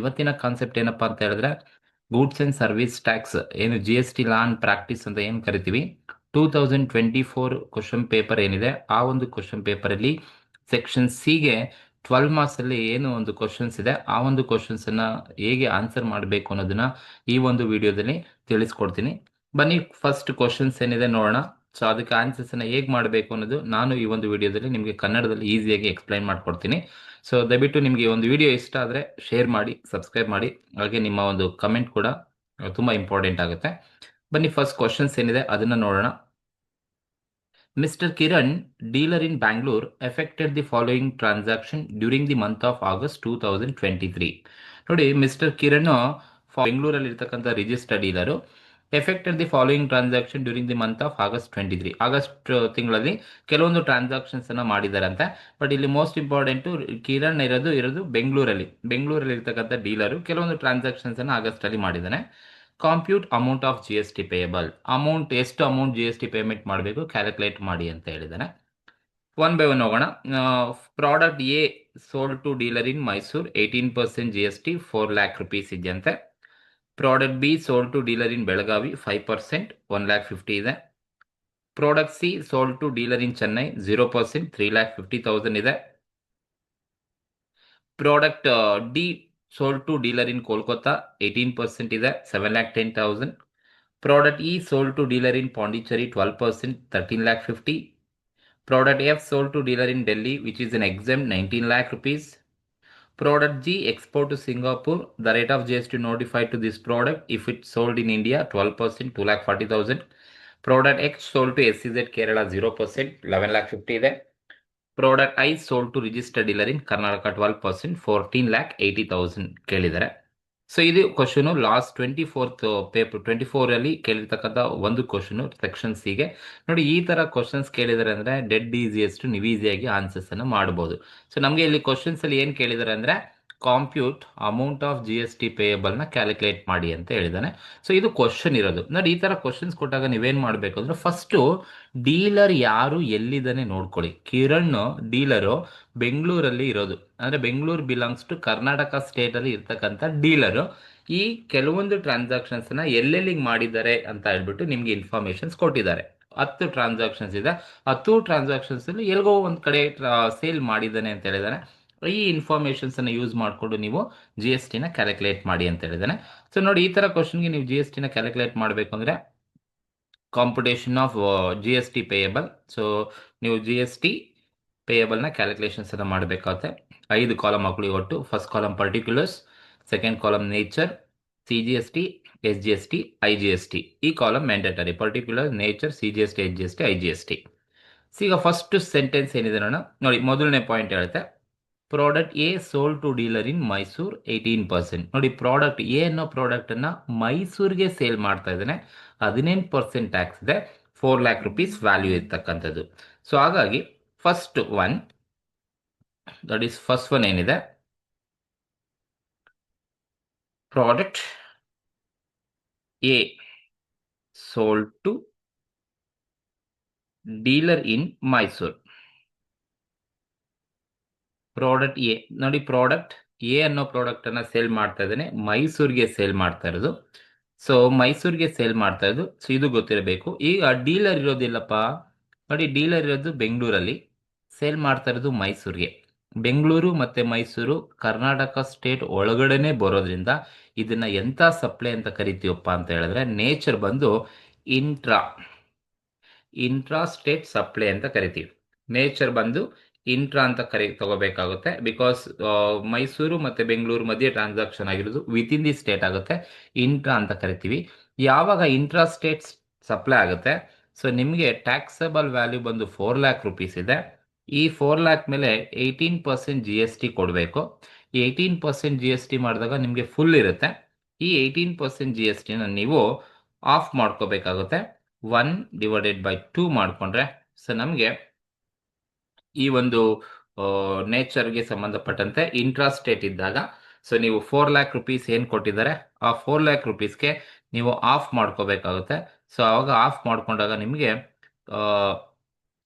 ಇವತ್ತಿನ ಕಾನ್ಸೆಪ್ಟ್ ಏನಪ್ಪಾ ಅಂತ ಹೇಳಿದ್ರೆ ಗೂಡ್ಸ್ ಅಂಡ್ ಸರ್ವಿಸ್ ಟ್ಯಾಕ್ಸ್ ಏನು GST ಲಾ ಅಂಡ್ ಪ್ರಾಕ್ಟೀಸ್ ಅಂತ ಏನು ಕರಿತೀವಿ 2024 ಕ್ವಶನ್ ಪೇಪರ್ ಏನಿದೆ ಆ ಒಂದು ಕ್ವಶನ್ ಪೇಪರ್ ಅಲ್ಲಿ ಸೆಕ್ಷನ್ ಸಿಗೆ 12 ಮಾರ್ಕ್ಸ್ ಅಲ್ಲಿ ಏನು ಒಂದು ಕ್ವಶನ್ಸ್ ಇದೆ ಆ ಒಂದು ಕ್ವಶನ್ಸ್ ಅನ್ನ ಹೇಗೆ ಆನ್ಸರ್ ಮಾಡಬೇಕು ಅನ್ನೋದನ್ನ ಈ ಒಂದು ವಿಡಿಯೋದಲ್ಲಿ ತಿಳಿಸ್ಕೊಡ್ತೀನಿ. ಬನ್ನಿ ಫಸ್ಟ್ ಕ್ವಶನ್ಸ್ ಏನಿದೆ ನೋಡೋಣ. ಸೊ ಅದಕ್ಕೆ ಆನ್ಸರ್ಸ್ ಅನ್ನ ಹೇಗೆ ಮಾಡಬೇಕು ಅನ್ನೋದು ನಾನು ಈ ಒಂದು ವಿಡಿಯೋದಲ್ಲಿ ನಿಮಗೆ ಕನ್ನಡದಲ್ಲಿ ಈಸಿಯಾಗಿ ಎಕ್ಸ್ಪ್ಲೈನ್ ಮಾಡ್ಕೊಡ್ತೀನಿ. ಸೊ ದಯವಿಟ್ಟು ನಿಮಗೆ ಒಂದು ವಿಡಿಯೋ ಇಷ್ಟ ಆದರೆ ಶೇರ್ ಮಾಡಿ, ಸಬ್ಸ್ಕ್ರೈಬ್ ಮಾಡಿ, ಹಾಗೆ ನಿಮ್ಮ ಒಂದು ಕಮೆಂಟ್ ಕೂಡ ತುಂಬ ಇಂಪಾರ್ಟೆಂಟ್ ಆಗುತ್ತೆ. ಬನ್ನಿ ಫಸ್ಟ್ ಕ್ವಶನ್ಸ್ ಏನಿದೆ ಅದನ್ನ ನೋಡೋಣ. Mister Kiran, dealer in Bangalore, affected the following transaction during the month of August 2023. ನೋಡಿ, ಮಿಸ್ಟರ್ ಕಿರಣ್ ಬೆಂಗಳೂರಲ್ಲಿ ಇರ್ತಕ್ಕಂಥ registered dealer affected the following transaction during the month of August 23. August ತಿಂಗಳಲ್ಲಿ ಕೆಲವೊಂದು ಟ್ರಾನ್ಸಾಕ್ಷನ್ಸ್ ಅನ್ನ ಮಾಡಿದಾರಂತೆ. ಬಟ್ ಇಲ್ಲಿ ಮೋಸ್ಟ್ ಇಂಪಾರ್ಟೆಂಟ್, ಕಿರಣ್ ಇರೋದು ಬೆಂಗಳೂರಲ್ಲಿ ಇರ್ತಕ್ಕಂಥ ಡೀಲರು ಕೆಲವೊಂದು ಟ್ರಾನ್ಸಾಕ್ಷನ್ಸ್ ಅನ್ನ ಆಗಸ್ಟ್ ಅಲ್ಲಿ ಮಾಡಿದ್ದಾನೆ. Compute amount of GST payable, amount ಎಷ್ಟು ಅಮೌಂಟ್ GST ಪೇಮೆಂಟ್ ಮಾಡಬೇಕು ಕ್ಯಾಲ್ಕುಲೇಟ್ ಮಾಡಿ ಅಂತ ಹೇಳಿದ್ದಾನೆ. ಒನ್ ಬೈ ಒನ್ ಹೋಗೋಣ. Product A sold to dealer in Mysuru 18% GST 4 lakh rupees ಇದೆಯಂತೆ. Product B sold to dealer in Belagavi 5% 1,50,000 ಇದೆ. Product C sold to dealer in Chennai 0% 3,50,000 ಇದೆ. Product D sold to dealer in Kolkata 18% ಇದೆ 7,10,000. Product E sold to dealer in Pondicherry 12% 13,50,000. Product F sold to dealer in Delhi, which is an exempt 19 lakh rupees. Product G export to Singapore. The rate of GST notified to this product if it's sold in India 12% 2,40,000. Product X sold to SCZ Kerala 0% 11,50,000. Product I sold to registered dealer in Karnataka 12% 14,80,000 ಕೇಳಿದ್ದಾರೆ. So ಇದು question last 24th paper 24 ಅಲ್ಲಿ ಕೇಳಿರ್ತಕ್ಕಂಥ ಒಂದು question section ಸಿಗೆ. ನೋಡಿ, ಈ ತರ questions ಕೇಳಿದಾರೆ ಅಂದ್ರೆ dead easiest ನೀವು ಈಸಿಯಾಗಿ ಆನ್ಸರ್ಸ್ ಅನ್ನು ಮಾಡಬಹುದು. ಸೊ ನಮಗೆ ಇಲ್ಲಿ ಕ್ವಶನ್ಸ್ ಅಲ್ಲಿ ಏನ್ ಕೇಳಿದಾರೆ ಅಂದ್ರೆ compute amount of GST payable ನ ಕ್ಯಾಲ್ಕುಲೇಟ್ ಮಾಡಿ ಅಂತ ಹೇಳಿದಾನೆ. ಸೊ ಇದು ಕ್ವಶನ್ ಇರೋದು. ನೋಡಿ, ಈ ತರ ಕ್ವಶನ್ಸ್ ಕೊಟ್ಟಾಗ ನೀವೇನ್ ಮಾಡ್ಬೇಕು ಅಂದ್ರೆ ಫಸ್ಟ್ ಡೀಲರ್ ಯಾರು ಎಲ್ಲಿದ್ದಾನೆ ನೋಡ್ಕೊಳ್ಳಿ. ಕಿರಣ್ ಡೀಲರು ಬೆಂಗಳೂರಲ್ಲಿ ಇರೋದು, ಅಂದ್ರೆ Bengaluru belongs to Karnataka state ಅಲ್ಲಿ ಇರ್ತಕ್ಕಂಥ ಡೀಲರು. ಈ ಕೆಲವೊಂದು ಟ್ರಾನ್ಸಾಕ್ಷನ್ಸ್ ನ ಎಲ್ಲೆಲ್ಲಿಗೆ ಮಾಡಿದ್ದಾರೆ ಅಂತ ಹೇಳ್ಬಿಟ್ಟು ನಿಮ್ಗೆ ಇನ್ಫಾರ್ಮೇಶನ್ಸ್ ಕೊಟ್ಟಿದ್ದಾರೆ. 10 ಟ್ರಾನ್ಸಾಕ್ಷನ್ಸ್ ಇದೆ, 10 ಟ್ರಾನ್ಸಾಕ್ಷನ್ಸ್ ಅಲ್ಲಿ ಎಲ್ಗೋ ಒಂದ್ ಕಡೆ ಸೇಲ್ ಮಾಡಿದ್ದಾನೆ ಅಂತ ಹೇಳಿದಾನೆ. ಈ ಇನ್ಫಾರ್ಮೇಶನ್ಸ್ ಅನ್ನ ಯೂಸ್ ಮಾಡಿಕೊಂಡು ನೀವು GST ನ ಕ್ಯಾಲ್ಕುಲೇಟ್ ಮಾಡಿ ಅಂತ ಹೇಳಿದಾನೆ. ಸೊ ನೋಡಿ, ಈ ತರ ಕ್ವಶನ್ಗೆ ನೀವು GST ನ ಕ್ಯಾಲ್ಕುಲೇಟ್ ಮಾಡಬೇಕು ಅಂದ್ರೆ computation of GST payable. So ನೀವು GST ಪೇಯಬಲ್ ನ ಕ್ಯಾಲ್ಕುಲೇಷನ್ಸ್ ಅನ್ನ ಮಾಡಬೇಕಾಗುತ್ತೆ. 5 ಕಾಲಮ್ ಹಾಕೊಳ್ಳಿ ಒಟ್ಟು. First column particulars, second column nature, CGST, SGST, IGST. ಈ column mandatory. Particular, nature, CGST, SGST, IGST. ಈಗ ಫಸ್ಟ್ ಸೆಂಟೆನ್ಸ್ ಏನಿದೆ ನೋಡಿ, ಮೊದಲನೇ ಪಾಯಿಂಟ್ ಹೇಳುತ್ತೆ product A sold to dealer in Mysuru 18%. ನೋಡಿ, ಪ್ರಾಡಕ್ಟ್ ಎ ಅನ್ನೋ ಪ್ರಾಡಕ್ಟ್ ಅನ್ನ ಮೈಸೂರಿಗೆ ಸೇಲ್ ಮಾಡ್ತಾ ಇದ್ದಾನೆ, 18% ಟ್ಯಾಕ್ಸ್ ಇದೆ, 4 lakh rupees ವ್ಯಾಲ್ಯೂ ಇರ್ತಕ್ಕಂಥದ್ದು. ಸೊ ಹಾಗಾಗಿ ಫಸ್ಟ್ ಒನ್ ಏನಿದೆ, product A sold to dealer in Mysuru. Product A ನೋಡಿ, ಪ್ರಾಡಕ್ಟ್ ಎ ಅನ್ನೋ ಪ್ರಾಡಕ್ಟ್ ಅನ್ನ ಸೇಲ್ ಮಾಡ್ತಾ ಇದ್ದಾನೆ, ಮೈಸೂರಿಗೆ ಸೇಲ್ ಮಾಡ್ತಾ ಇರೋದು. ಸೊ ಮೈಸೂರಿಗೆ ಸೇಲ್ ಮಾಡ್ತಾ ಇರೋದು, ಸೊ ಇದು ಗೊತ್ತಿರಬೇಕು. ಈಗ ಡೀಲರ್ ಇರೋದಿಲ್ಲಪ್ಪ ನೋಡಿ, ಡೀಲರ್ ಇರೋದು ಬೆಂಗಳೂರಲ್ಲಿ, ಸೇಲ್ ಮಾಡ್ತಾ ಇರೋದು ಮೈಸೂರಿಗೆ. ಬೆಂಗಳೂರು ಮತ್ತೆ ಮೈಸೂರು ಕರ್ನಾಟಕ ಸ್ಟೇಟ್ ಒಳಗಡೆನೆ ಬರೋದ್ರಿಂದ ಇದನ್ನ ಎಂತ ಸಪ್ಲೈ ಅಂತ ಕರಿತೀವಪ್ಪ ಅಂತ ಹೇಳಿದ್ರೆ ನೇಚರ್ ಬಂದು ಇಂಟ್ರಾ ಸ್ಟೇಟ್ ಸಪ್ಲೈ ಅಂತ ಕರಿತೀವಿ. ನೇಚರ್ ಬಂದು ಇಂಟ್ರಾ ಅಂತ ತಗೋಬೇಕಾಗುತ್ತೆ. ಬಿಕಾಸ್ ಮೈಸೂರು ಮತ್ತೆ ಬೆಂಗಳೂರು ಮಧ್ಯೆ ಟ್ರಾನ್ಸಾಕ್ಷನ್ ಆಗಿರೋದು ವಿತ್ ಇನ್ ದಿ ಸ್ಟೇಟ್ ಆಗುತ್ತೆ, ಇಂಟ್ರಾ ಅಂತ ಕರಿತೀವಿ. ಯಾವಾಗ ಇಂಟ್ರಾ ಸ್ಟೇಟ್ ಸಪ್ಲೈ ಆಗುತ್ತೆ, ಸೊ ನಿಮಗೆ ಟ್ಯಾಕ್ಸಬಲ್ ವ್ಯಾಲ್ಯೂ ಬಂದು 4 lakh rupees ಇದೆ. ಈ 4 lakh ಮೇಲೆ 18% GST ಕೊಡಬೇಕು. 18% GST ಮಾಡಿದಾಗ ನಿಮಗೆ ಫುಲ್ ಇರುತ್ತೆ. ಈ 18% GST ನ ನೀವು ಆಫ್ ಮಾಡ್ಕೋಬೇಕಾಗುತ್ತೆ. 1/2 ಮಾಡ್ಕೊಂಡ್ರೆ ಸೊ ನಮಗೆ ಈ ಒಂದು ನೇಚರ್ಗೆ ಸಂಬಂಧಪಟ್ಟಂತೆ ಇಂಟ್ರಾ ಸ್ಟೇಟ್ ಇದ್ದಾಗ, ಸೊ ನೀವು 4 lakh rupees ಏನ್ ಕೊಟ್ಟಿದ್ದಾರೆ ಆ 4 lakh rupeesಗೆ ನೀವು ಆಫ್ ಮಾಡ್ಕೋಬೇಕಾಗುತ್ತೆ. ಸೊ ಅವಾಗ ಆಫ್ ಮಾಡ್ಕೊಂಡಾಗ ನಿಮಗೆ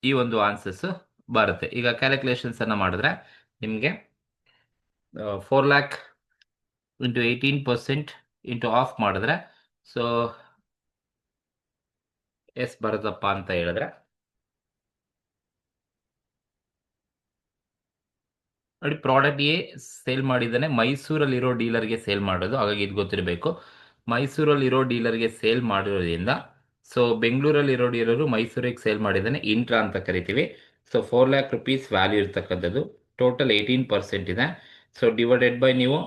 ಈ ಒಂದು ಆನ್ಸರ್ಸ್ ಬರುತ್ತೆ. ಈಗ ಕ್ಯಾಲ್ಕುಲೇಷನ್ಸ್ ಅನ್ನ ಮಾಡಿದ್ರೆ ನಿಮಗೆ 4 lakh ಇಂಟು 18% ಇಂಟು ಆಫ್ ಮಾಡಿದ್ರೆ ಸೊ ಎಸ್ ಬರುತ್ತಪ್ಪ ಅಂತ ಹೇಳಿದ್ರೆ ನೋಡಿ, ಪ್ರಾಡಕ್ಟ್ ಎ ಸೇಲ್ ಮಾಡಿದ್ದಾನೆ ಮೈಸೂರಲ್ಲಿರೋ ಡೀಲರ್ಗೆ ಸೇಲ್ ಮಾಡೋದು, ಹಾಗಾಗಿ ಇದು ಗೊತ್ತಿರಬೇಕು. ಮೈಸೂರಲ್ಲಿರೋ ಡೀಲರ್ಗೆ ಸೇಲ್ ಮಾಡಿರೋದ್ರಿಂದ ಸೊ ಬೆಂಗಳೂರಲ್ಲಿರೋ ಡೀಲರು ಮೈಸೂರಿಗೆ ಸೇಲ್ ಮಾಡಿದ್ದಾನೆ, ಇಂಟ್ರಾ ಅಂತ ಕರಿತೀವಿ. ಸೊ 4 lakh rupees ವ್ಯಾಲ್ಯೂ ಇರ್ತಕ್ಕಂಥದ್ದು, ಟೋಟಲ್ 18% ಇದೆ. ಸೊ ಡಿವೈಡೆಡ್ ಬೈ ನೀವು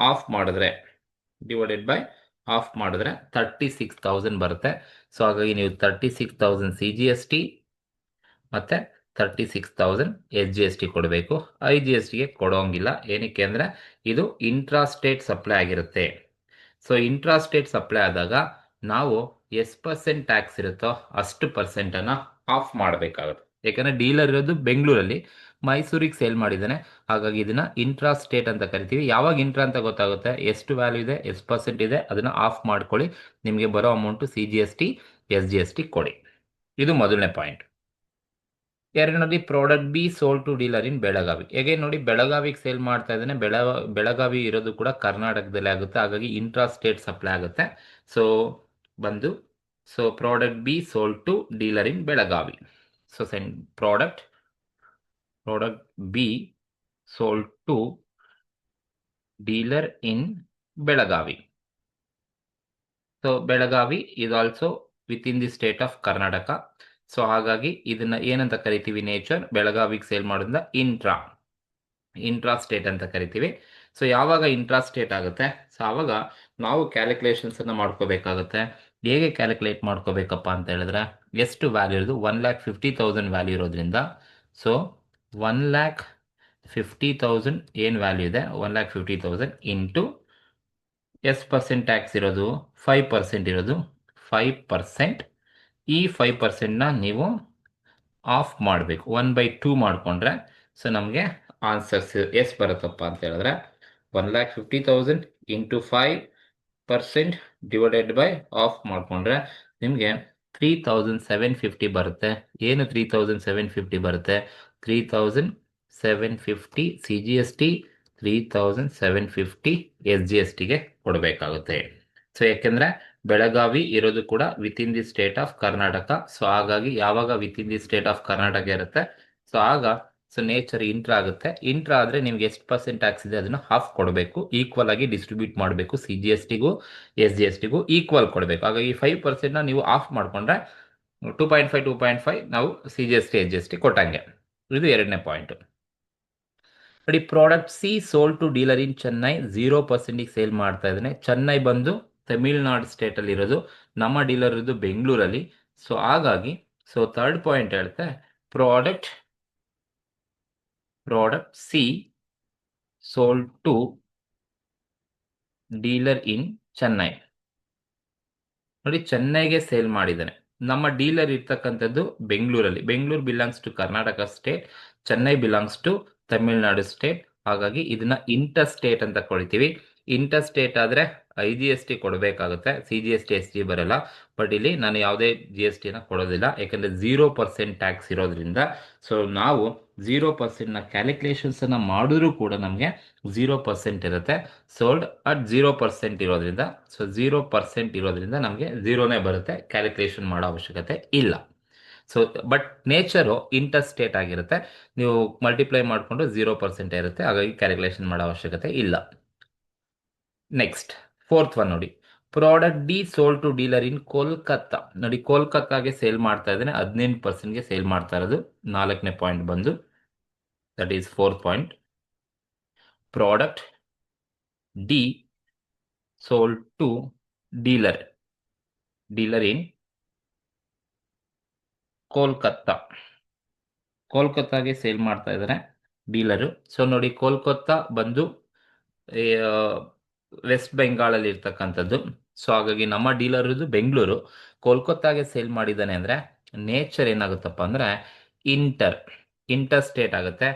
ಆಫ್ ಮಾಡಿದ್ರೆ ಆಫ್ ಮಾಡಿದ್ರೆ 36,000 ಬರುತ್ತೆ. ಸೊ ಹಾಗಾಗಿ ನೀವು 36,000 CGST ಮತ್ತೆ 36,000 SGST ಕೊಡಬೇಕು. IGSTಗೆ ಕೊಡೋಂಗಿಲ್ಲ, ಏನಕ್ಕೆ ಅಂದರೆ ಇದು ಇಂಟ್ರಾ ಸ್ಟೇಟ್ ಸಪ್ಲೈ ಆಗಿರುತ್ತೆ. ಸೊ ಇಂಟ್ರಾ ಸ್ಟೇಟ್ ಸಪ್ಲೈ ಆದಾಗ ನಾವು ಎಷ್ಟು ಪರ್ಸೆಂಟ್ ಟ್ಯಾಕ್ಸ್ ಇರುತ್ತೋ ಅಷ್ಟು ಪರ್ಸೆಂಟನ್ನು ಆಫ್ ಮಾಡಬೇಕಾಗುತ್ತೆ. ಯಾಕಂದರೆ ಡೀಲರ್ ಇರೋದು ಬೆಂಗಳೂರಲ್ಲಿ, ಮೈಸೂರಿಗೆ ಸೇಲ್ ಮಾಡಿದ್ದಾನೆ, ಹಾಗಾಗಿ ಇದನ್ನು ಇಂಟ್ರಾ ಸ್ಟೇಟ್ ಅಂತ ಕರಿತೀವಿ. ಯಾವಾಗ ಇಂಟ್ರಾ ಅಂತ ಗೊತ್ತಾಗುತ್ತೆ, ಎಷ್ಟು ವ್ಯಾಲ್ಯೂ ಇದೆ, ಎಷ್ಟು ಪರ್ಸೆಂಟ್ ಇದೆ, ಅದನ್ನು ಆಫ್ ಮಾಡ್ಕೊಳ್ಳಿ. ನಿಮಗೆ ಬರೋ ಅಮೌಂಟು CGST SGST ಕೊಡಿ. ಇದು ಮೊದಲನೇ ಪಾಯಿಂಟ್. ಎರಡನೇದು product B sold to dealer in Belagavi. ಹೇಗೆ ನೋಡಿ, ಬೆಳಗಾವಿಗೆ ಸೇಲ್ ಮಾಡ್ತಾ ಇದ್ದಾನೆ, ಬೆಳಗಾವಿ ಇರೋದು ಕೂಡ ಕರ್ನಾಟಕದಲ್ಲಿ ಆಗುತ್ತೆ, ಹಾಗಾಗಿ ಇಂಟ್ರಾ ಸ್ಟೇಟ್ ಸಪ್ಲೈ ಆಗುತ್ತೆ. ಸೊ ಬಂದು so product B sold to dealer in Belagavi. So send product B sold to dealer in Belagavi. So Belagavi is also with in the state of Karnataka. So ಹಾಗಾಗಿ ಇದನ್ನ ಏನಂತ ಕರಿತೀವಿ, ನೇಚರ್ ಬೆಳಗಾವಿಗೆ ಸೇಲ್ ಮಾಡೋದ್ರಿಂದ ಇಂಟ್ರಾ ಸ್ಟೇಟ್ ಅಂತ ಕರಿತೀವಿ. ಸೊ ಯಾವಾಗ ಇಂಟ್ರಾ ಸ್ಟೇಟ್ ಆಗುತ್ತೆ, ಸೊ ಆವಾಗ ನಾವು ಕ್ಯಾಲ್ಕುಲೇಷನ್ಸ್ ಅನ್ನ ಮಾಡ್ಕೋಬೇಕಾಗುತ್ತೆ. ಹೇಗೆ ಕ್ಯಾಲ್ಕುಲೇಟ್ ಮಾಡ್ಕೋಬೇಕಪ್ಪ ಅಂತ ಹೇಳಿದ್ರೆ, ಎಷ್ಟು ವ್ಯಾಲ್ಯೂ ಇರೋದು, 1,50,000 ವ್ಯಾಲ್ಯೂ ಇರೋದ್ರಿಂದ ಸೊ 1,50,000 ಏನು ವ್ಯಾಲ್ಯೂ ಇದೆ, 1,50,000 ಇಂಟು ಎಷ್ಟು ಪರ್ಸೆಂಟ್ ಟ್ಯಾಕ್ಸ್ ಇರೋದು, 5% ಇರೋದು, 5%. ಈ 5%ನ ನೀವು ಆಫ್ ಮಾಡಬೇಕು, 1/2 ಮಾಡಿಕೊಂಡ್ರೆ ಸೊ ನಮಗೆ ಆನ್ಸರ್ಸ್ ಎಷ್ಟು ಬರುತ್ತಪ್ಪ ಅಂತ ಹೇಳಿದ್ರೆ 1,50,000 ಇಂಟು 5% ಡಿವೈಡೆಡ್ ಬೈ ಆಫ್ ಮಾಡಿಕೊಂಡ್ರೆ ನಿಮಗೆ 3,750 ಬರುತ್ತೆ. ಏನು 3,750 ಬರುತ್ತೆ, 3,750 CGST, 3,750 SGSTಗೆ ಕೊಡಬೇಕಾಗುತ್ತೆ. ಸೊ ಯಾಕೆಂದರೆ ಬೆಳಗಾವಿ ಇರೋದು ಕೂಡ with in the state of Karnataka. So ಹಾಗಾಗಿ ಯಾವಾಗ with in the state of Karnataka ಇರುತ್ತೆ, ಸೊ ಆಗ ಸೊ ನೇಚರ್ ಇಂಟ್ರಾ ಆಗುತ್ತೆ. ಇಂಟ್ರಾ ಆದರೆ ನಿಮ್ಗೆ ಎಷ್ಟು ಪರ್ಸೆಂಟ್ ಟ್ಯಾಕ್ಸ್ ಇದೆ ಅದನ್ನು ಹಾಫ್ ಕೊಡಬೇಕು, ಈಕ್ವಲ್ ಆಗಿ ಡಿಸ್ಟ್ರಿಬ್ಯೂಟ್ ಮಾಡಬೇಕು, CGSTಗೂ SGSTಗೂ ಈಕ್ವಲ್ ಕೊಡಬೇಕು. ಹಾಗಾಗಿ 5%ನ ನೀವು ಆಫ್ ಮಾಡಿಕೊಂಡ್ರೆ 2.5 ನಾವು CGST SGST ಕೊಟ್ಟಂಗೆ. ಇದು ಎರಡನೇ ಪಾಯಿಂಟ್. ನೋಡಿ, product C sold to dealer in Chennai 0% sale ಮಾಡ್ತಾ ಇದ್ದಾನೆ. ಚೆನ್ನೈ ಬಂದು ತಮಿಳ್ನಾಡು ಸ್ಟೇಟಲ್ಲಿ ಇರೋದು, ನಮ್ಮ ಡೀಲರ್ ಇರೋದು ಬೆಂಗಳೂರಲ್ಲಿ. ಸೊ ಹಾಗಾಗಿ ಸೊ ಥರ್ಡ್ ಪಾಯಿಂಟ್ ಹೇಳ್ತೆ, product C sold to dealer in Chennai. ನೋಡಿ, ಚೆನ್ನೈಗೆ ಸೇಲ್ ಮಾಡಿದ್ದಾನೆ, ನಮ್ಮ ಡೀಲರ್ ಇರ್ತಕ್ಕಂಥದ್ದು ಬೆಂಗಳೂರಲ್ಲಿ. Bengaluru belongs to Karnataka state, Chennai belongs to Tamil Nadu state. ಹಾಗಾಗಿ ಇದನ್ನ ಇಂಟರ್ ಸ್ಟೇಟ್ ಅಂತ ಕೊಡ್ತೀವಿ. ಇಂಟರ್ ಸ್ಟೇಟ್ ಆದರೆ IGST ಕೊಡಬೇಕಾಗುತ್ತೆ, CGST SG ಬರಲ್ಲ. ಬಟ್ ಇಲ್ಲಿ ನಾನು ಯಾವುದೇ GSTನ ಕೊಡೋದಿಲ್ಲ, ಯಾಕಂದರೆ 0% ಟ್ಯಾಕ್ಸ್ ಇರೋದ್ರಿಂದ. ಸೊ ನಾವು 0%ನ ಕ್ಯಾಲ್ಕುಲೇಷನ್ಸನ್ನು ಮಾಡಿದ್ರೂ ಕೂಡ ನಮಗೆ 0% ಇರುತ್ತೆ. ಸೋಲ್ಡ್ ಅಟ್ 0% ಇರೋದ್ರಿಂದ, ಸೊ 0% ಇರೋದ್ರಿಂದ ನಮಗೆ 0ನೇ ಬರುತ್ತೆ, ಕ್ಯಾಲ್ಕುಲೇಷನ್ ಮಾಡೋ ಅವಶ್ಯಕತೆ ಇಲ್ಲ. So but nature inter state ಆಗಿರುತ್ತೆ, ನೀವು ಮಲ್ಟಿಪ್ಲೈ ಮಾಡಿಕೊಂಡು 0% ಇರುತ್ತೆ, ಹಾಗಾಗಿ ಕ್ಯಾಲ್ಕುಲೇಷನ್ ಮಾಡೋ ಅವಶ್ಯಕತೆ ಇಲ್ಲ. ನೆಕ್ಸ್ಟ್ ಫೋರ್ತ್ ಒನ್ ನೋಡಿ, product D sold to dealer in Kolkata. ನೋಡಿ, ಕೋಲ್ಕತ್ತಾಗೆ ಸೇಲ್ ಮಾಡ್ತಾ ಇದ್ದಾನೆ, 15%ಗೆ ಸೇಲ್ ಮಾಡ್ತಾ ಇರೋದು. ನಾಲ್ಕನೇ ಪಾಯಿಂಟ್ ಬಂದು that is fourth point. Product D sold to dealer in ಕೋಲ್ಕತ್ತಾಗೆ ಸೇಲ್ ಮಾಡ್ತಾ ಇದ್ದಾರೆ ಡೀಲರು. ಸೊ ನೋಡಿ, ಕೋಲ್ಕತ್ತಾ ಬಂದು ವೆಸ್ಟ್ ಬೆಂಗಾಳಲ್ಲಿ ಇರ್ತಕ್ಕಂಥದ್ದು. ಸೊ ಹಾಗಾಗಿ ನಮ್ಮ ಡೀಲರ್ ಇದು ಬೆಂಗಳೂರು, ಕೋಲ್ಕತ್ತಾಗೆ ಸೇಲ್ ಮಾಡಿದ್ದಾನೆ ಅಂದರೆ ನೇಚರ್ ಏನಾಗುತ್ತಪ್ಪ ಅಂದರೆ ಇಂಟರ್ ಸ್ಟೇಟ್ ಆಗುತ್ತೆ.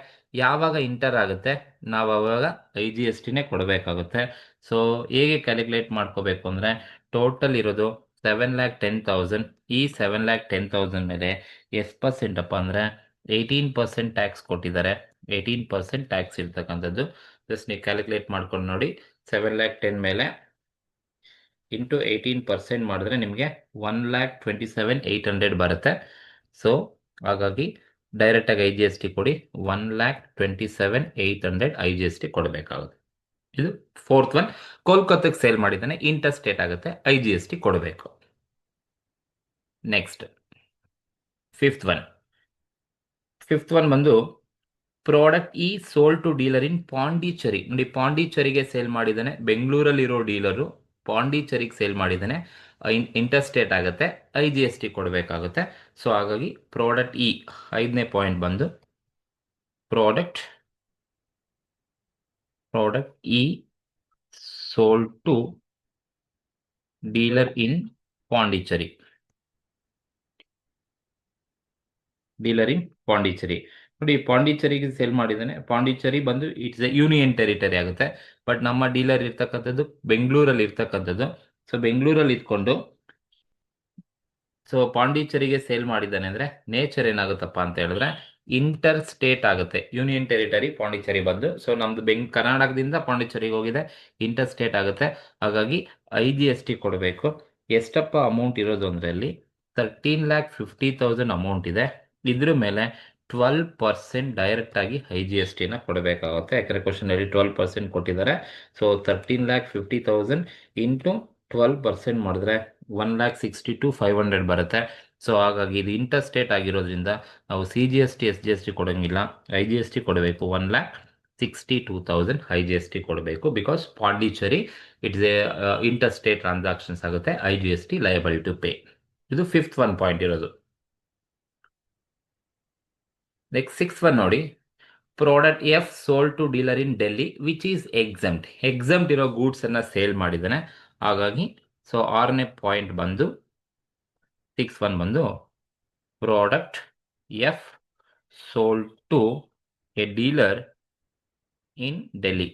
ಯಾವಾಗ ಇಂಟರ್ ಆಗುತ್ತೆ, ನಾವು ಅವಾಗ IGSTನೇ ಕೊಡಬೇಕಾಗುತ್ತೆ. ಸೊ ಹೇಗೆ ಕ್ಯಾಲ್ಕುಲೇಟ್ ಮಾಡ್ಕೋಬೇಕು ಅಂದರೆ, ಟೋಟಲ್ ಇರೋದು 7,10,000. ಈ 7,10,000 ಮೇಲೆ ಎಷ್ಟು ಪರ್ಸೆಂಟ್ ಅಪ್ಪ ಅಂದರೆ 18% ಟ್ಯಾಕ್ಸ್ ಕೊಟ್ಟಿದ್ದಾರೆ. 18% ಟ್ಯಾಕ್ಸ್ ಇರ್ತಕ್ಕಂಥದ್ದು. ಜಸ್ಟ್ ನೀವು ಕ್ಯಾಲ್ಕುಲೇಟ್ ಮಾಡ್ಕೊಂಡು ನೋಡಿ, 7,10,000 ಮೇಲೆ ಇಂಟು 18% ಮಾಡಿದ್ರೆ ನಿಮಗೆ 1,27,800 ಬರುತ್ತೆ. ಸೊ ಹಾಗಾಗಿ ಡೈರೆಕ್ಟಾಗಿ ಐ ಜಿ ಎಸ್ ಟಿ ಕೊಡಿ. 1,27,800 ಐ ಜಿ ಎಸ್ ಟಿ ಕೊಡಬೇಕಾಗುತ್ತೆ. ಇದು ಫೋರ್ತ್ ಒನ್. ಕೋಲ್ಕತ್ತಾಗೆ ಸೇಲ್ ಮಾಡಿದ್ದಾನೆ, ಇಂಟರ್ ಸ್ಟೇಟ್ ಆಗುತ್ತೆ, ಐ ಜಿ ಎಸ್ ಟಿ ಕೊಡಬೇಕು. ನೆಕ್ಸ್ಟ್ ಫಿಫ್ತ್ ಒನ್ ಬಂದು product E sold to dealer in Pondicherry. ನೋಡಿ, ಪಾಂಡಿಚೇರಿಗೆ ಸೇಲ್ ಮಾಡಿದ್ದಾನೆ, ಬೆಂಗಳೂರಲ್ಲಿರೋ ಡೀಲರು ಪಾಂಡಿಚೇರಿಗೆ ಸೇಲ್ ಮಾಡಿದ್ದಾನೆ, ಇಂಟರ್ ಸ್ಟೇಟ್ ಆಗುತ್ತೆ, ಐ ಜಿ ಎಸ್ ಟಿ ಕೊಡಬೇಕಾಗುತ್ತೆ. ಸೊ ಹಾಗಾಗಿ ಪ್ರಾಡಕ್ಟ್ ಈ 5ನೇ ಪಾಯಿಂಟ್ ಬಂದು product E sold to dealer in Pondicherry. ನೋಡಿ, ಪಾಂಡಿಚೇರಿಗೆ ಸೇಲ್ ಮಾಡಿದ್ದಾನೆ. ಪಾಂಡಿಚೇರಿ ಬಂದು ಇಟ್ಸ್ ಎ ಯೂನಿಯನ್ ಟೆರಿಟರಿ ಆಗುತ್ತೆ. ಬಟ್ ನಮ್ಮ ಡೀಲರ್ ಇರ್ತಕ್ಕಂಥದ್ದು ಬೆಂಗಳೂರಲ್ಲಿ ಇರ್ತಕ್ಕಂಥದ್ದು. ಸೊ ಬೆಂಗಳೂರಲ್ಲಿ ಇದ್ಕೊಂಡು ಸೊ ಪಾಂಡಿಚೇರಿಗೆ ಸೇಲ್ ಮಾಡಿದ್ದಾನೆ ಅಂದ್ರೆ ನೇಚರ್ ಏನಾಗುತ್ತಪ್ಪ ಅಂತ ಹೇಳಿದ್ರೆ ಇಂಟರ್ ಸ್ಟೇಟ್ ಆಗುತ್ತೆ. ಯೂನಿಯನ್ ಟೆರಿಟರಿ ಪಾಂಡಿಚೇರಿ ಬಂದು, ಸೊ ನಮ್ದು ಕರ್ನಾಟಕದಿಂದ ಪಾಂಡಿಚೇರಿಗೆ ಹೋಗಿದೆ, ಇಂಟರ್ ಸ್ಟೇಟ್ ಆಗುತ್ತೆ. ಹಾಗಾಗಿ ಐ ಜಿ ಎಸ್ ಟಿ ಕೊಡಬೇಕು. ಎಷ್ಟಪ್ಪ ಅಮೌಂಟ್ ಇರೋದು ಅಂದ್ರೆ ಅಲ್ಲಿ 13,50,000 ಅಮೌಂಟ್ ಇದೆ. ಇದ್ರ ಮೇಲೆ 12% ಡೈರೆಕ್ಟ್ ಆಗಿ ಐ ಜಿ ಎಸ್ ಟಿನ ಕೊಡಬೇಕಾಗುತ್ತೆ. ಯಾಕಂದ್ರೆ ಕ್ವಶನ್ ಅಲ್ಲಿ 12% ಕೊಟ್ಟಿದ್ದಾರೆ. ಸೊ 13,50,000 ಇಂಟು 12% ಮಾಡಿದ್ರೆ 1,62,500 ಬರುತ್ತೆ. ಸೊ ಹಾಗಾಗಿ ಇದು ಇಂಟರ್ ಸ್ಟೇಟ್ ಆಗಿರೋದ್ರಿಂದ ನಾವು C G S T, S G S T ಕೊಡೋಂಗಿಲ್ಲ, ಐ ಜಿ ಎಸ್ ಟಿ ಕೊಡಬೇಕು. 1,62,000 ಐ ಜಿ ಎಸ್ ಟಿ ಕೊಡಬೇಕು. Because Pondicherry it's a inter state transactions ಆಗುತ್ತೆ, I G S T liable to pay. ಇದು fifth one point ಇರೋದು. Next six one ನೋಡಿ, product F sold to dealer in Delhi which is exempt ಇರೋ goods ಅನ್ನ sale ಮಾಡಿದ್ದಾನೆ. ಹಾಗಾಗಿ so 6ನೇ point ಬಂದು 6 ಬಂದು product F sold to a dealer in Delhi.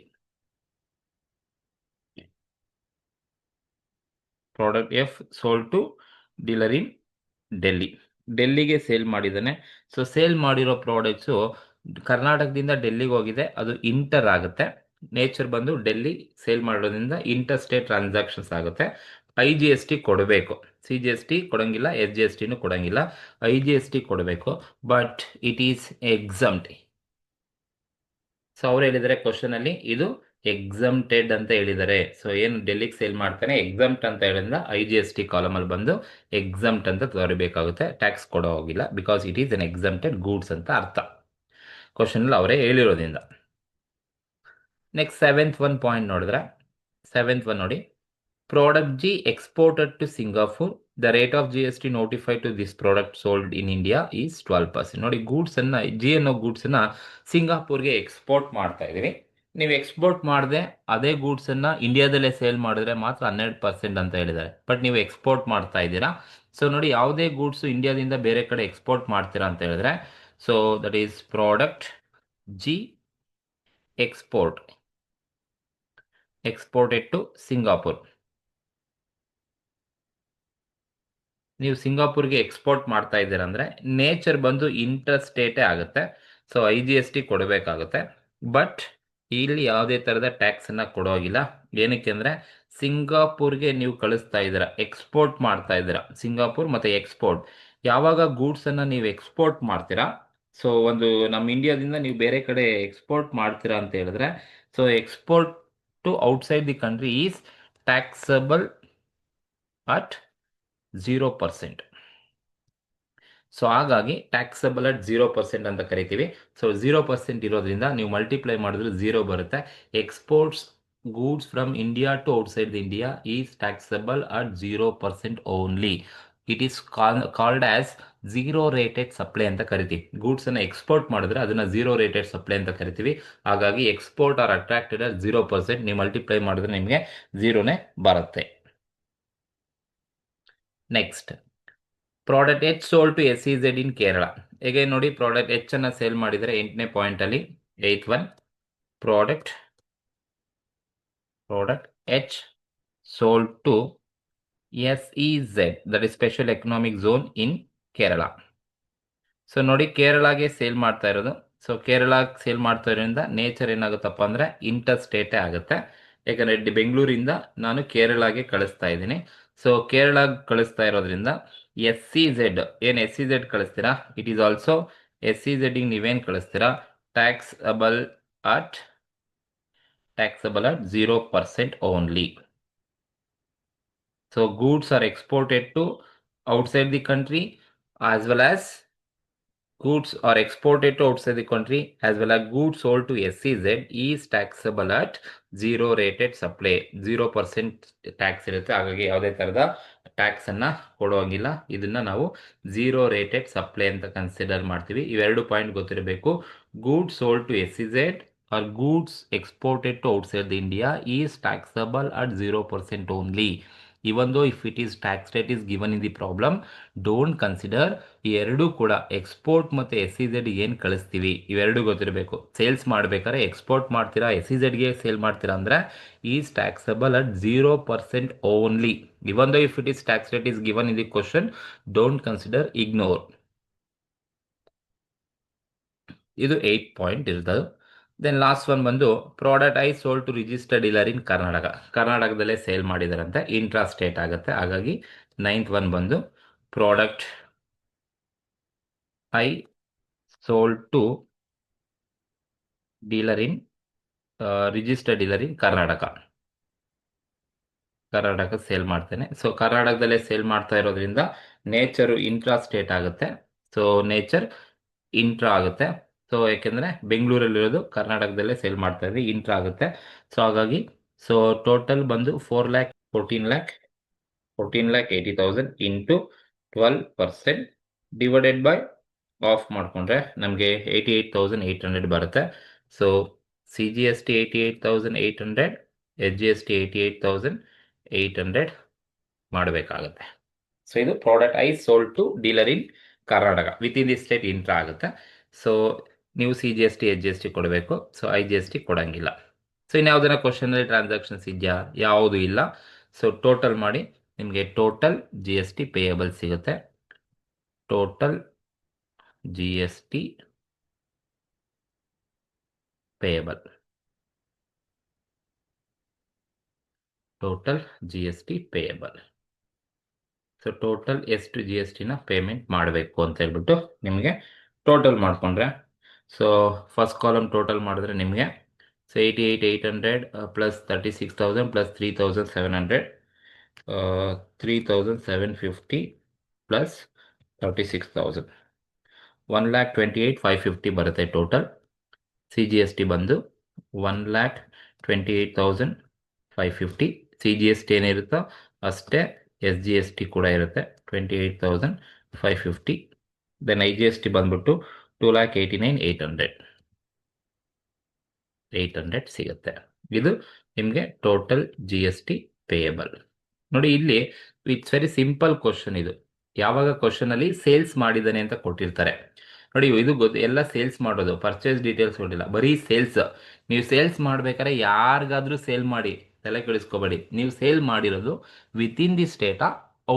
Product F sold to dealer in ಡೆಲ್ಲಿಗೆ ಸೇಲ್ ಮಾಡಿದ್ದಾನೆ. ಸೊ ಸೇಲ್ ಮಾಡಿರೋ ಪ್ರಾಡಕ್ಟ್ಸು ಕರ್ನಾಟಕದಿಂದ ಡೆಲ್ಲಿಗೆ ಹೋಗಿದೆ, ಅದು ಇಂಟರ್ ಆಗುತ್ತೆ. ನೇಚರ್ ಬಂದು ಡೆಲ್ಲಿ ಸೇಲ್ ಮಾಡೋದ್ರಿಂದ ಇಂಟರ್ ಸ್ಟೇಟ್ ಟ್ರಾನ್ಸಾಕ್ಷನ್ಸ್ ಆಗುತ್ತೆ. ಐ ಜಿ ಎಸ್ ಟಿ ಕೊಡಬೇಕು. ಸಿ ಜಿ ಎಸ್ ಟಿ ಕೊಡಂಗಿಲ್ಲ, ಎಸ್ ಜಿ ಎಸ್ ಟಿನೂ ಕೊಡಂಗಿಲ್ಲ, ಐ ಜಿ ಎಸ್ ಟಿ ಕೊಡಬೇಕು. But it is exempt. So ಅವ್ರು ಹೇಳಿದರೆ ಕ್ವಶನ್ ಅಲ್ಲಿ ಇದು ಎಕ್ಸಮ್ಟೆಡ್ ಅಂತ ಹೇಳಿದ್ದಾರೆ. ಸೊ ಏನು ಡೆಲ್ಲಿಗೆ ಸೇಲ್ ಮಾಡ್ತಾನೆ ಎಕ್ಸಮ್ಟ್ ಅಂತ ಹೇಳಿದ್ರೆ I G S T column ಅಲ್ಲಿ ಬಂದು ಎಕ್ಸಮ್ಟ್ ಅಂತ ತೋರಿಬೇಕಾಗುತ್ತೆ, ಟ್ಯಾಕ್ಸ್ ಕೊಡೋ ಹೋಗಿಲ್ಲ. Because it is an exempted goods ಅಂತ ಅರ್ಥ ಕ್ವಶನ್ ಅಲ್ಲಿ ಅವರೇ ಹೇಳಿರೋದ್ರಿಂದ. ನೆಕ್ಸ್ಟ್ ಸೆವೆಂತ್ ಒನ್ ಪಾಯಿಂಟ್ ನೋಡಿದ್ರೆ, ನೋಡಿ, product G exported to Singapore, the rate of G S T notified to this product sold in India is 12%. ನೋಡಿ, ಗೂಡ್ಸ್ ಅನ್ನ G ಅನ್ನೋ ಗೂಡ್ಸ್ ಅನ್ನ ಸಿಂಗಾಪುರ್ಗೆ ಎಕ್ಸ್ಪೋರ್ಟ್ ಮಾಡ್ತಾ ಇದೀವಿ. ನೀವು ಎಕ್ಸ್ಪೋರ್ಟ್ ಮಾಡದೆ ಅದೇ ಗೂಡ್ಸ್ ಅನ್ನ ಇಂಡಿಯಾದಲ್ಲೇ ಸೇಲ್ ಮಾಡಿದ್ರೆ ಮಾತ್ರ 12% ಅಂತ ಹೇಳಿದ್ದಾರೆ. ಬಟ್ ನೀವು ಎಕ್ಸ್ಪೋರ್ಟ್ ಮಾಡ್ತಾ ಇದ್ದೀರಾ. ಸೊ ನೋಡಿ, ಯಾವುದೇ ಗೂಡ್ಸ್ ಇಂಡಿಯಾದಿಂದ ಬೇರೆ ಕಡೆ ಎಕ್ಸ್ಪೋರ್ಟ್ ಮಾಡ್ತೀರಾ ಅಂತ ಹೇಳಿದ್ರೆ, so that is product G exported to Singapore. ನೀವು ಸಿಂಗಾಪುರ್ಗೆ ಎಕ್ಸ್ಪೋರ್ಟ್ ಮಾಡ್ತಾ ಇದ್ದೀರಾ ಅಂದ್ರೆ ನೇಚರ್ ಬಂದು ಇಂಟರ್ ಸ್ಟೇಟೇ ಆಗುತ್ತೆ. So I G S T ಕೊಡಬೇಕಾಗುತ್ತೆ. ಬಟ್ ಇಲ್ಲಿ ಯಾವುದೇ ಥರದ ಟ್ಯಾಕ್ಸನ್ನು ಕೊಡೋಗಿಲ್ಲ. ಏನಕ್ಕೆ ಅಂದರೆ ಸಿಂಗಾಪುರ್ಗೆ ನೀವು ಕಳಿಸ್ತಾ ಇದ್ದೀರಾ, ಎಕ್ಸ್ಪೋರ್ಟ್ ಮಾಡ್ತಾ ಇದ್ದೀರಾ. ಸಿಂಗಾಪುರ್ ಮತ್ತು ಎಕ್ಸ್ಪೋರ್ಟ್, ಯಾವಾಗ ಗೂಡ್ಸನ್ನು ನೀವು ಎಕ್ಸ್ಪೋರ್ಟ್ ಮಾಡ್ತೀರಾ, ಸೊ ಒಂದು ನಮ್ಮ ಇಂಡಿಯಾದಿಂದ ನೀವು ಬೇರೆ ಕಡೆ ಎಕ್ಸ್ಪೋರ್ಟ್ ಮಾಡ್ತೀರಾ ಅಂತ ಹೇಳಿದ್ರೆ, so export to outside the country is taxable at 0%. So ಹಾಗಾಗಿ ಟ್ಯಾಕ್ಸಬಲ್ ಅಟ್ 0% ಅಂತ ಕರಿತೀವಿ. ಸೊ 0% ಇರೋದ್ರಿಂದ ನೀವು ಮಲ್ಟಿಪ್ಲೈ ಮಾಡಿದ್ರೆ 0 ಬರುತ್ತೆ. Exports goods from India to outside the India is taxable at 0% only. It is called as zero rated supply ಅಂತ ಕರಿತೀವಿ. Goods ಅನ್ನ ಎಕ್ಸ್ಪೋರ್ಟ್ ಮಾಡಿದ್ರೆ ಅದನ್ನ ಝೀರೋ ರೇಟೆಡ್ ಸಪ್ಲೈ ಅಂತ ಕರಿತೀವಿ. ಹಾಗಾಗಿ ಎಕ್ಸ್ಪೋರ್ಟ್ ಆರ್ ಅಟ್ರಾಕ್ಟೆಡ್ ಅಟ್ 0%. ನೀವು ಮಲ್ಟಿಪ್ಲೈ ಮಾಡಿದ್ರೆ ನಿಮಗೆ 0ನೇ ಬರುತ್ತೆ. Next, product H sold to S E Z in Kerala. ಹೇಗೆ ನೋಡಿ, ಪ್ರಾಡಕ್ಟ್ ಎಚ್ ಅನ್ನ ಸೇಲ್ ಮಾಡಿದರೆ 8ನೇ ಪಾಯಿಂಟ್ ಅಲ್ಲಿ 8th one, product H sold to S E Z, that is special economic zone in Kerala. So ನೋಡಿ, ಕೇರಳಗೆ ಸೇಲ್ ಮಾಡ್ತಾ ಇರೋದು. ಸೊ ಕೇರಳ ಸೇಲ್ ಮಾಡ್ತಾ ಇರೋದ್ರಿಂದ ನೇಚರ್ ಏನಾಗುತ್ತಪ್ಪ ಅಂದ್ರೆ ಇಂಟರ್ ಸ್ಟೇಟೇ ಆಗುತ್ತೆ. ಯಾಕಂದರೆ ಬೆಂಗಳೂರಿಂದ ನಾನು ಕೇರಳಗೆ ಕಳಿಸ್ತಾ ಇದ್ದೀನಿ. ಸೊ ಕೇರಳಗೆ ಕಳಿಸ್ತಾ ಇರೋದ್ರಿಂದ ಎಸ್ ಸಿ ಝೆಡ್ ಏನು ಎಸ್ ಸಿ ಝೆಡ್ ಕಳಿಸ್ತೀರಾ, it is also S C ಝೆಡ್ಗೆ ನೀವೇನು ಕಳಿಸ್ತೀರಾ, taxable at 0% only. So goods are exported to outside the country as well as goods are exported to outside the country as well as goods sold to SEZ is taxable at zero rated supply. 0% tax ಇರುತ್ತೆ, ಹಾಗಾಗಿ ಯಾವುದೇ ಥರದ tax ಅನ್ನ ಕೊಡುವಂಗಿಲ್ಲ. ಇದನ್ನ ನಾವು zero rated supply ಅಂತ consider ಮಾಡ್ತೀವಿ. ಇವೆರಡು ಪಾಯಿಂಟ್ ಗೊತ್ತಿರಬೇಕು. Goods sold to SEZ or goods exported to outside the India is taxable at 0% only. Even though if it is tax rate is given in the problem, don't consider. ಈ ಎರಡೂ ಕೂಡ export ಮತ್ತು SEZ ಏನು ಕಳಿಸ್ತೀವಿ ಇವೆರಡು ಗೊತ್ತಿರಬೇಕು. Sales ಮಾಡ್ಬೇಕಾದ್ರೆ export ಮಾಡ್ತೀರಾ, SEZಗೆ ಸೇಲ್ ಮಾಡ್ತೀರಾ ಅಂದರೆ is taxable at 0% only. Even though if it is tax rate is given in the question, don't consider, ignore. ಇದು 8 ಪಾಯಿಂಟ್ ಇರ್ತದೆ. ದೆನ್ ಲಾಸ್ಟ್ ಒನ್ ಬಂದು product I sold to registered dealer in Karnataka. ಕರ್ನಾಟಕದಲ್ಲೇ sale ಮಾಡಿದಾರಂತೆ, intra state ಆಗುತ್ತೆ. ಹಾಗಾಗಿ 9th one ಬಂದು product I sold to dealer in registered dealer in Karnataka. Karnataka sale ಮಾಡ್ತೇನೆ. So ಕರ್ನಾಟಕದಲ್ಲೇ ಸೇಲ್ ಮಾಡ್ತಾ ಇರೋದ್ರಿಂದ ನೇಚರು ಇಂಟ್ರಾ ಸ್ಟೇಟ್ ಆಗುತ್ತೆ. ಸೊ ನೇಚರ್ ಇಂಟ್ರಾ ಆಗುತ್ತೆ. ಸೊ ಯಾಕೆಂದರೆ ಬೆಂಗಳೂರಲ್ಲಿರೋದು ಕರ್ನಾಟಕದಲ್ಲೇ ಸೇಲ್ ಮಾಡ್ತಾ ಇದ್ವಿ, ಇಂಟ್ರಾ ಆಗುತ್ತೆ. ಸೊ ಹಾಗಾಗಿ ಸೊ ಟೋಟಲ್ ಬಂದು 14,80,000 ಇಂಟು 12% ಡಿವೈಡೆಡ್ ಬೈ ಆಫ್ ಮಾಡಿಕೊಂಡ್ರೆ ನಮಗೆ 88,800 ಬರುತ್ತೆ. ಸೊ CGST 88,800, SGST 88,800 ಮಾಡಬೇಕಾಗುತ್ತೆ. ಸೊ ಇದು product I sold to dealer in Karnataka with in the state intra ಆಗುತ್ತೆ. ಸೊ ನೀವು CGST SGST ಕೊಡಬೇಕು. ಸೊ IGST ಕೊಡಂಗಿಲ್ಲ. ಸೊ ಇನ್ಯಾವುದನ್ನ ಕ್ವಶನಲ್ಲಿ ಟ್ರಾನ್ಸಾಕ್ಷನ್ಸ್ ಇದೆಯಾ, ಯಾವುದು ಇಲ್ಲ. ಸೊ ಟೋಟಲ್ ಮಾಡಿ ನಿಮಗೆ ಟೋಟಲ್ GST ಪೇಯಬಲ್ ಸಿಗುತ್ತೆ. Total GST payable, total GST payable. So total ಎಷ್ಟು GSTನ ಪೇಮೆಂಟ್ ಮಾಡಬೇಕು ಅಂತ ಹೇಳ್ಬಿಟ್ಟು ನಿಮಗೆ ಟೋಟಲ್ ಮಾಡಿಕೊಂಡ್ರೆ, ಸೊ ಫಸ್ಟ್ ಕಾಲಮ್ ಟೋಟಲ್ ಮಾಡಿದ್ರೆ ನಿಮಗೆ ಸೊ 88,800 ಪ್ಲಸ್ 36,000 ಪ್ಲಸ್ 3,700, 3,750 ಪ್ಲಸ್ 36,000, 1,28,550 ಬರುತ್ತೆ ಟೋಟಲ್. CGST ಬಂದು 1,28,550. CGST ಏನಿರುತ್ತೋ ಅಷ್ಟೇ SGST ಕೂಡ ಇರುತ್ತೆ, 28,550. ದೆನ್ IGST ಬಂದ್ಬಿಟ್ಟು 2,89,800 ಸಿಗುತ್ತೆ. ಇದು ನಿಮಗೆ ಟೋಟಲ್ GST ಪೇಯಬಲ್. ನೋಡಿ ಇಲ್ಲಿ ಇಟ್ಸ್ ವೆರಿ ಸಿಂಪಲ್ ಕ್ವಶನ್ ಇದು. ಯಾವಾಗ ಕ್ವಶನಲ್ಲಿ ಸೇಲ್ಸ್ ಮಾಡಿದ್ದಾನೆ ಅಂತ ಕೊಟ್ಟಿರ್ತಾರೆ ನೋಡಿ, ಇದು ಎಲ್ಲ ಸೇಲ್ಸ್ ಮಾಡೋದು, ಪರ್ಚೇಸ್ ಡೀಟೇಲ್ಸ್ ಕೊಟ್ಟಿಲ್ಲ, ಬರೀ ಸೇಲ್ಸ್. ನೀವು ಸೇಲ್ಸ್ ಮಾಡ್ಬೇಕಾದ್ರೆ ಯಾರಿಗಾದ್ರೂ ಸೇಲ್ ಮಾಡಿ, ತಲೆ ಕೆಡಿಸ್ಕೋಬೇಡಿ. ನೀವು ಸೇಲ್ ಮಾಡಿರೋದು ವಿತ್ ಇನ್ ದಿ ಸ್ಟೇಟಾ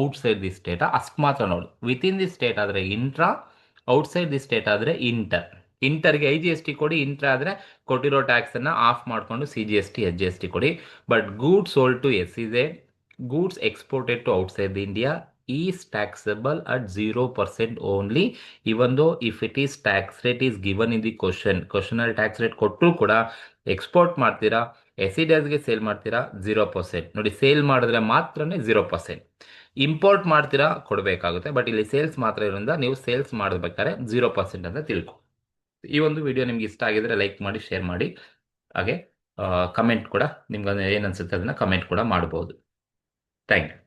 ಔಟ್ಸೈಡ್ ದಿ ಸ್ಟೇಟಾ ಅಷ್ಟು ಮಾತ್ರ ನೋಡಿ. ವಿತ್ ಇನ್ ದಿ ಸ್ಟೇಟ್ ಆದರೆ ಇಂಟ್ರಾ, ಔಟ್ಸೈಡ್ ದಿ ಸ್ಟೇಟ್ ಆದರೆ ಇಂಟರ್. ಇಂಟರ್ಗೆ IGST ಕೊಡಿ, ಇಂಟ್ರಾ ಆದರೆ ಕೊಟ್ಟಿರೋ ಟ್ಯಾಕ್ಸನ್ನು ಆಫ್ ಮಾಡಿಕೊಂಡು CGST SGST ಕೊಡಿ. But goods sold to SEZ, goods exported to outside the India is taxable at 0% only, even though if it is tax rate is given in the ಕ್ವಶನಲ್ಲಿ tax rate ಕೊಟ್ಟರು ಕೂಡ export ಮಾಡ್ತೀರಾ, SEZಗೆ sale ಮಾಡ್ತೀರಾ 0%. ನೋಡಿ, sale ಮಾಡಿದ್ರೆ ಮಾತ್ರನೇ 0%. Import ಮಾಡ್ತೀರಾ ಕೊಡಬೇಕಾಗುತ್ತೆ. ಬಟ್ ಇಲ್ಲಿ ಸೇಲ್ಸ್ ಮಾತ್ರ ಇರೋದ್ರಿಂದ ನೀವು ಸೇಲ್ಸ್ ಮಾಡಬೇಕಾದ್ರೆ 0% ಅಂತ ತಿಳ್ಕೊ. ಈ ಒಂದು ವಿಡಿಯೋ ನಿಮ್ಗೆ ಇಷ್ಟ ಆಗಿದ್ರೆ ಲೈಕ್ ಮಾಡಿ, ಶೇರ್ ಮಾಡಿ. ಹಾಗೆ ಕಮೆಂಟ್ ಕೂಡ ನಿಮ್ಗೆ ಏನು ಅನ್ಸುತ್ತೆ ಅದನ್ನ ಕಮೆಂಟ್ ಕೂಡ ಮಾಡ್ಬೋದು. Thank you.